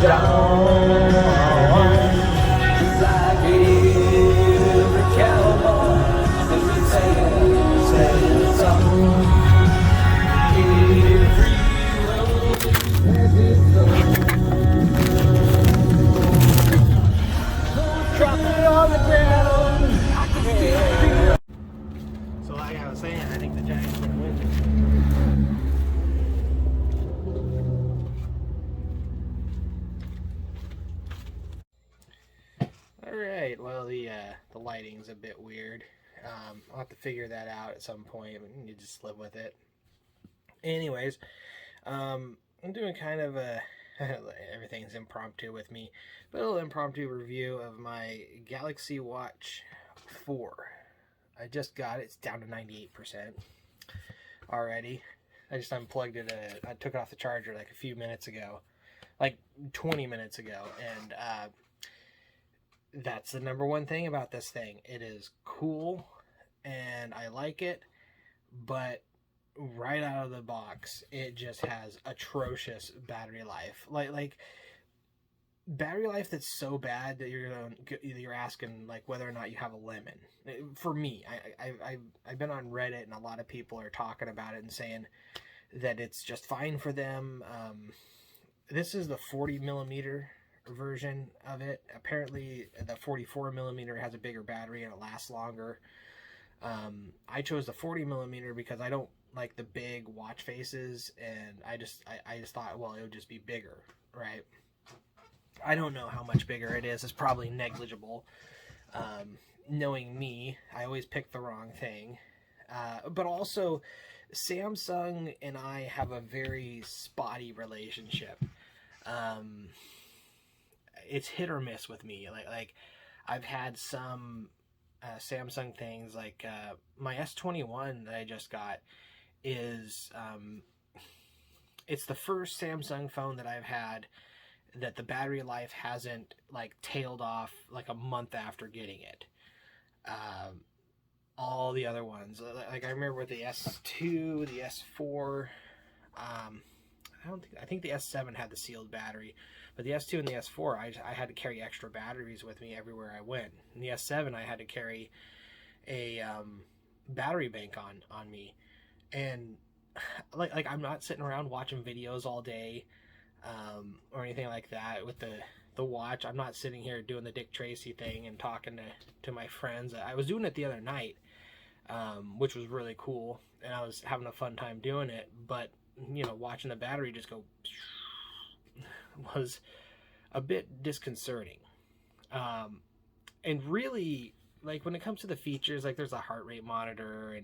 John, like every cowboy, let me sing a song. Every road has its own. Drop it on the ground. I can still feel. So like I was saying, I think the Giants are going to win. All right. Well, the lighting's a bit weird. I'll have to figure that out at some point. You just live with it. Anyways, I'm doing kind of a everything's impromptu with me, but a little impromptu review of my Galaxy Watch 4. I just got it. It's down to 98% already. I just unplugged it. I took it off the charger like a few minutes ago, like 20 minutes ago, and that's the number one thing about this thing. It is cool, and I like it, but right out of the box, it just has atrocious battery life. Like battery life that's so bad that you're asking like whether or not you have a lemon. For me, I've been on Reddit, and a lot of people are talking about it and saying that it's just fine for them. This is the 40 millimeter version of it. Apparently the 44 millimeter has a bigger battery and it lasts longer. I chose the 40 millimeter because I don't like the big watch faces, and I just thought, well, it would just be bigger, right? I don't know how much bigger it is. It's probably negligible. Knowing me, I always pick the wrong thing. But also, Samsung and I have a very spotty relationship. It's hit or miss with me. Like I've had some Samsung things, like my S21 that I just got is it's the first Samsung phone that I've had that the battery life hasn't like tailed off like a month after getting it. All the other ones, like I remember with the S2, the S4, I think the S7 had the sealed battery, but the S2 and the S4, I had to carry extra batteries with me everywhere I went. In the S7, I had to carry a battery bank on me, and like I'm not sitting around watching videos all day, or anything like that with the watch. I'm not sitting here doing the Dick Tracy thing and talking to my friends. I was doing it the other night, which was really cool, and I was having a fun time doing it, but watching the battery just go was a bit disconcerting. And really, like when it comes to the features, like there's a heart rate monitor,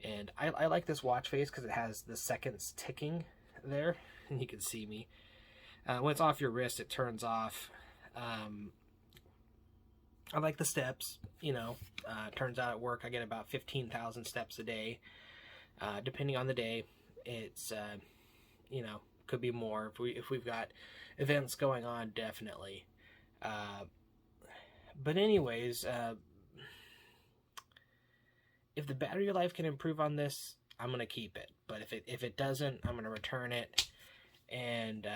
and I like this watch face because it has the seconds ticking there, and you can see me. When it's off your wrist, it turns off. I like the steps. Turns out at work I get about 15,000 steps a day. Depending on the day, it's could be more if we've got events going on, definitely. But anyways, if the battery life can improve on this, I'm gonna keep it. But if it doesn't, I'm gonna return it. And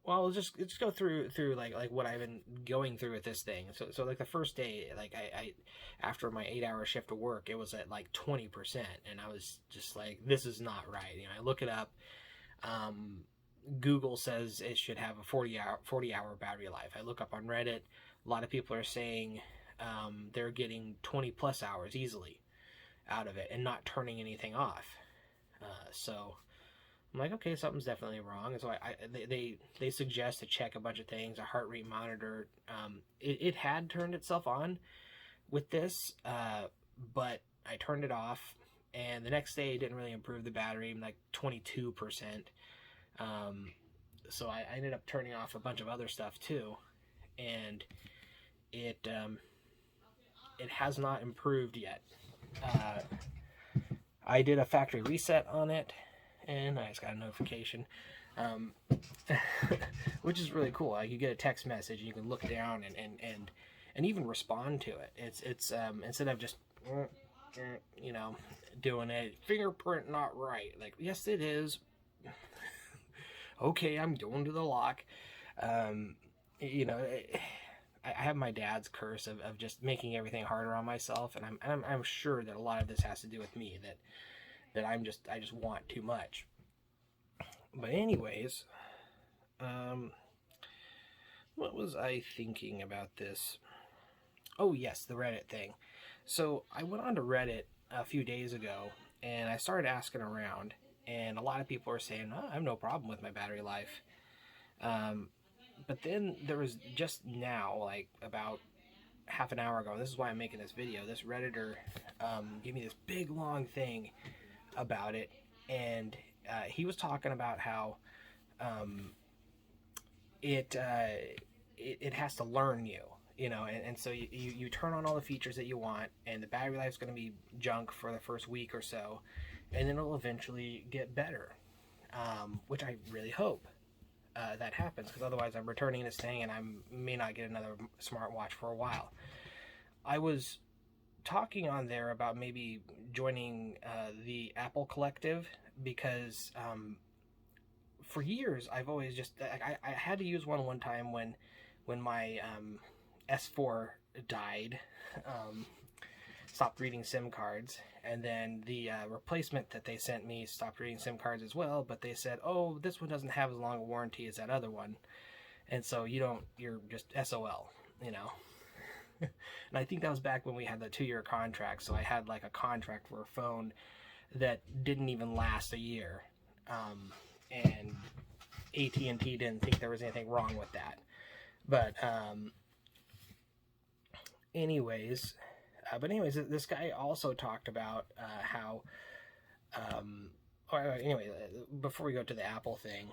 well, let's just go through like what I've been going through with this thing. So like the first day, like I after my 8-hour shift of work, it was at like 20%, and I was just like, this is not right. I look it up. Google says it should have a 40 hour battery life. I look up on Reddit. A lot of people are saying they're getting 20 plus hours easily out of it and not turning anything off. So I'm like, okay, something's definitely wrong. And so they suggest to check a bunch of things, a heart rate monitor. It had turned itself on with this, but I turned it off, and the next day it didn't really improve the battery, like 22%. So I ended up turning off a bunch of other stuff too, and it has not improved yet. I did a factory reset on it, and I just got a notification, which is really cool. Like, you get a text message, and you can look down and even respond to it. It's instead of just doing it, fingerprint not right. Like, yes, it is. okay, I'm going to the lock. Um, you know, I have my dad's curse of just making everything harder on myself, and I'm sure that a lot of this has to do with me, that I just want too much. But anyways, um, what was I thinking about this? Oh yes, the Reddit thing. So I went on to Reddit a few days ago, and I started asking around, and a lot of people are saying, oh, I have no problem with my battery life. Um, but then there was just now, like about half an hour ago, and this is why I'm making this video, this Redditor gave me this big long thing about it, and he was talking about how um, it, it has to learn you, you know, and so you turn on all the features that you want, and the battery life is going to be junk for the first week or so, and then it'll eventually get better, which I really hope that happens, because otherwise I'm returning this thing and I may not get another smartwatch for a while. I was talking on there about maybe joining the Apple Collective, because for years I've always just I had to use one time when my S4 died, stopped reading SIM cards, and then the replacement that they sent me stopped reading SIM cards as well, but they said, oh, this one doesn't have as long a warranty as that other one, and so you're just SOL, you know. And I think that was back when we had the 2-year contract, so I had like a contract for a phone that didn't even last a year, and AT&T didn't think there was anything wrong with that. But anyways, this guy also talked about how anyway, before we go to the Apple thing,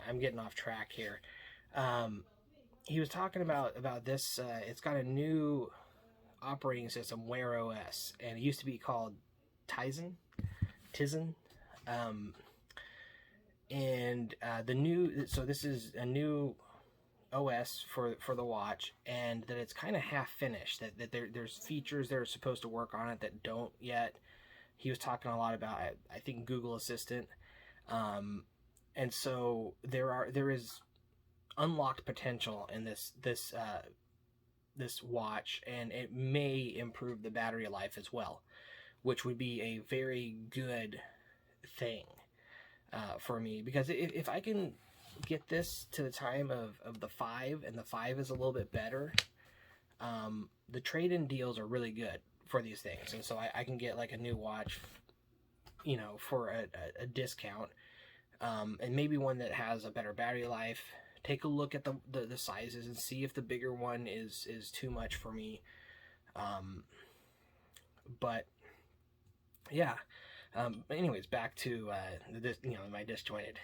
I'm getting off track here. He was talking about this. It's got a new operating system, Wear OS, and it used to be called Tizen. And the new, so this is a new OS for the watch, and that it's kind of half finished, that there's features that are supposed to work on it that don't yet. He was talking a lot about, I think, Google Assistant, and so there is unlocked potential in this watch, and it may improve the battery life as well, which would be a very good thing for me, because if I can get this to the time of the 5, and the 5 is a little bit better, the trade-in deals are really good for these things, and so I can get like a new watch, you know, for a discount, and maybe one that has a better battery life. Take a look at the sizes and see if the bigger one is too much for me, but yeah. Anyways, back to my disjointed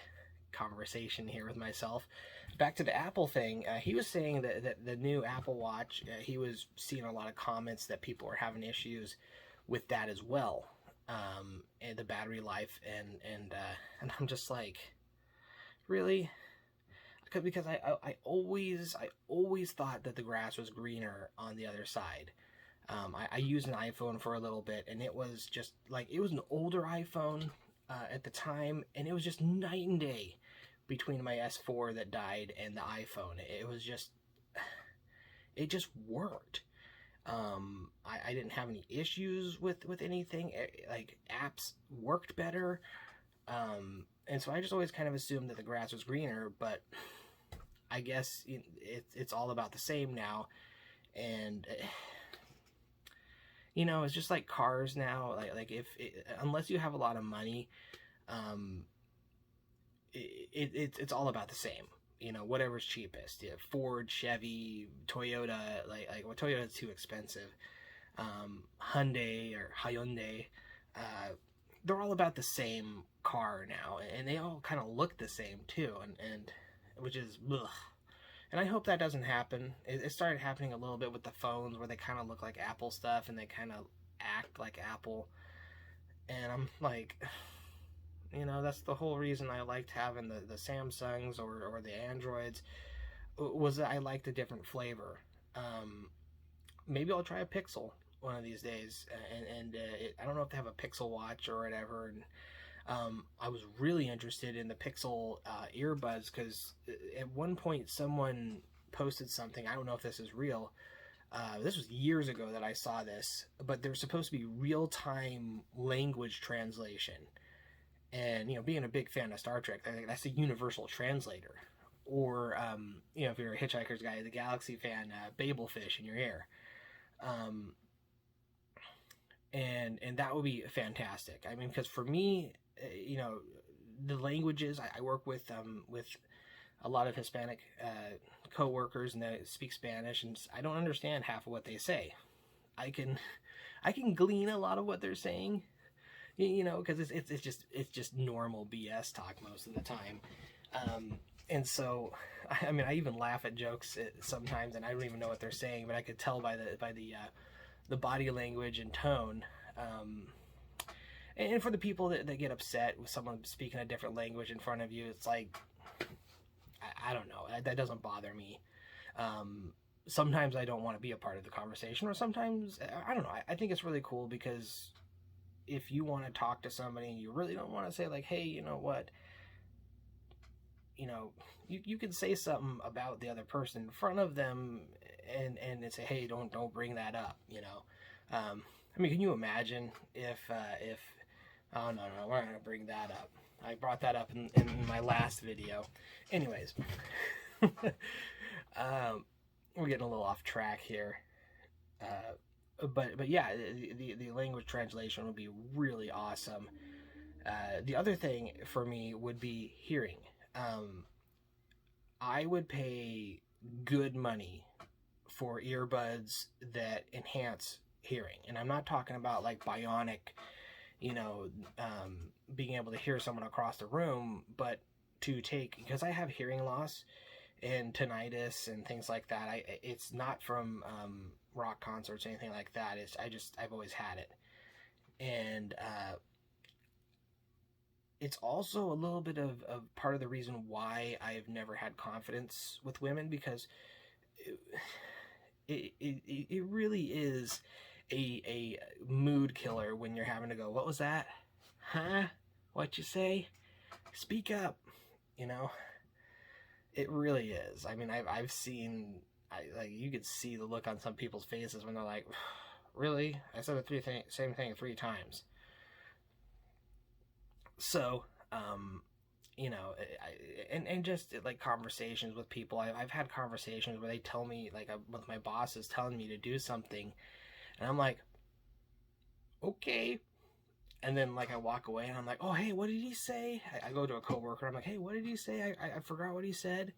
conversation here with myself. Back to the Apple thing. He was saying that the new Apple Watch, he was seeing a lot of comments that people are having issues with that as well, and the battery life, and I'm just like, really? Because I always thought that the grass was greener on the other side. I used an iPhone for a little bit, and it was just like, it was an older iPhone at the time, and it was just night and day between my S4 that died and the iPhone. It just worked. I didn't have any issues with anything. Like, apps worked better, and so I just always kind of assumed that the grass was greener, but I guess it's all about the same now, and you know, it's just like cars now. Like unless you have a lot of money, it's all about the same. You know, whatever's cheapest. Yeah, Ford, Chevy, Toyota. Like well, Toyota's too expensive. Hyundai or Hyundai. They're all about the same car now, and they all kind of look the same too, and which is ugh. And I hope that doesn't happen. It started happening a little bit with the phones, where they kind of look like Apple stuff and they kind of act like Apple. And I'm like, you know, that's the whole reason I liked having the Samsungs or the Androids, was that I liked a different flavor. Maybe I'll try a Pixel one of these days, and I don't know if they have a Pixel watch or whatever, and I was really interested in the Pixel earbuds because at one point someone posted something. I don't know if this is real. This was years ago that I saw this, but there's supposed to be real-time language translation. And, being a big fan of Star Trek, that's a universal translator. Or, if you're a Hitchhiker's Guide to the Galaxy fan, Babelfish in your ear. And that would be fantastic. I mean, because for me, the languages, I work with a lot of Hispanic co-workers and that speak Spanish, and I don't understand half of what they say. I can glean a lot of what they're saying, because it's just normal BS talk most of the time. And so, I mean, I even laugh at jokes sometimes, and I don't even know what they're saying, but I could tell by the body language and tone. And for the people that get upset with someone speaking a different language in front of you, it's like, I don't know. That doesn't bother me. Sometimes I don't want to be a part of the conversation, or sometimes, I don't know. I think it's really cool because if you want to talk to somebody and you really don't want to say like, hey, you know what? You can say something about the other person in front of them and say, hey, don't bring that up, I mean, can you imagine if oh, no, we're not going to bring that up. I brought that up in my last video. Anyways, we're getting a little off track here. But yeah, the language translation would be really awesome. The other thing for me would be hearing. I would pay good money for earbuds that enhance hearing. And I'm not talking about like bionic, being able to hear someone across the room, but because I have hearing loss and tinnitus and things like that. It's not from rock concerts or anything like that. I've always had it. And it's also a little bit of part of the reason why I've never had confidence with women, because it really is a mood killer when you're having to go, what was that? Huh? What you say? Speak up. It really is. I mean, I've seen, you could see the look on some people's faces when they're like, really? I said the same thing 3 times. So, and just like conversations with people. I've had conversations where they tell me, like, with my boss is telling me to do something, and I'm like, okay. And then, like, I walk away and I'm like, oh, hey, what did he say? I go to a coworker. I'm like, hey, what did he say? I forgot what he said.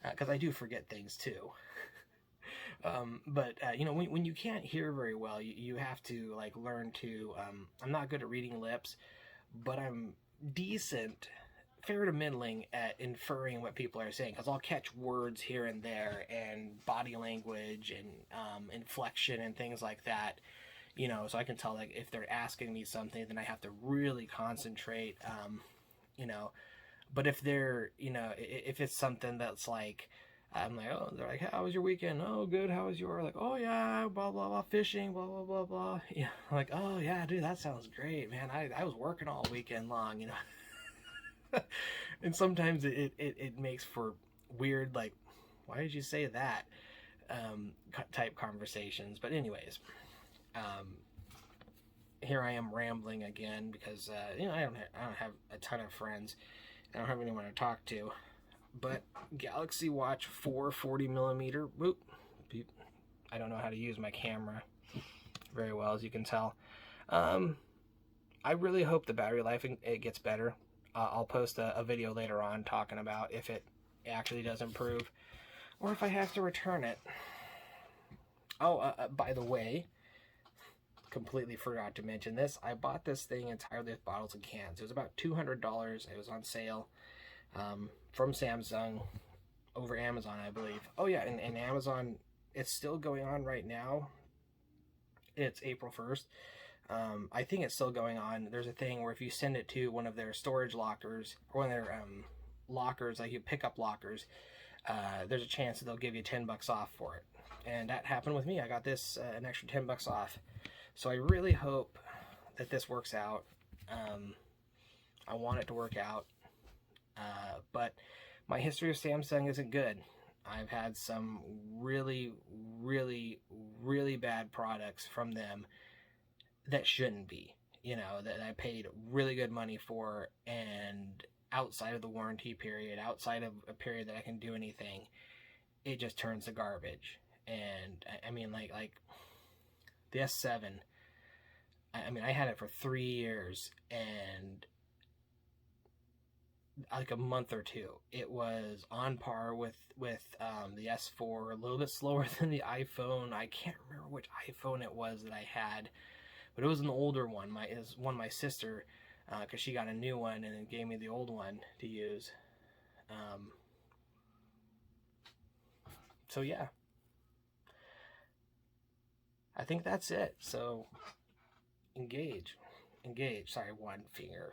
Because I do forget things too. But when you can't hear very well, you have to like learn to. I'm not good at reading lips, but I'm decent, fair to middling at inferring what people are saying, because I'll catch words here and there and body language and inflection and things like that. So I can tell, like, if they're asking me something, then I have to really concentrate. But if they're, if it's something that's like, I'm like, oh, they're like, how was your weekend? Oh, good. How was yours? Like, oh yeah, blah blah blah, fishing, blah blah blah blah. Yeah, like, oh yeah, dude, that sounds great, man. I was working all weekend long, And sometimes it makes for weird, like, why did you say that? Type conversations. But anyways, here I am rambling again because I don't have a ton of friends. I don't have anyone to talk to. But Galaxy Watch 4 40mm. Whoop. Beep. I don't know how to use my camera very well, as you can tell. I really hope the battery life it gets better. I'll post a video later on talking about if it actually does improve, or if I have to return it. Oh, by the way, completely forgot to mention this. I bought this thing entirely with bottles and cans. It was about $200. It was on sale from Samsung over Amazon, I believe. Oh yeah, and Amazon, it's still going on right now. It's April 1st. I think it's still going on. There's a thing where if you send it to one of their storage lockers, or one of their lockers, like you pick up lockers, there's a chance that they'll give you $10 off for it. And that happened with me. I got this an extra $10 off. So I really hope that this works out. I want it to work out. But my history of Samsung isn't good. I've had some really, really, really bad products from them that shouldn't be, that I paid really good money for, and outside of the warranty period, outside of a period that I can do anything, it just turns to garbage. And I mean, like the S7, I mean, I had it for 3 years, and like a month or two, it was on par with the S4, a little bit slower than the iPhone. I can't remember which iPhone it was that I had, but it was an older one. It was one my sister, because she got a new one and then gave me the old one to use. So yeah, I think that's it. So engage. Sorry, one finger.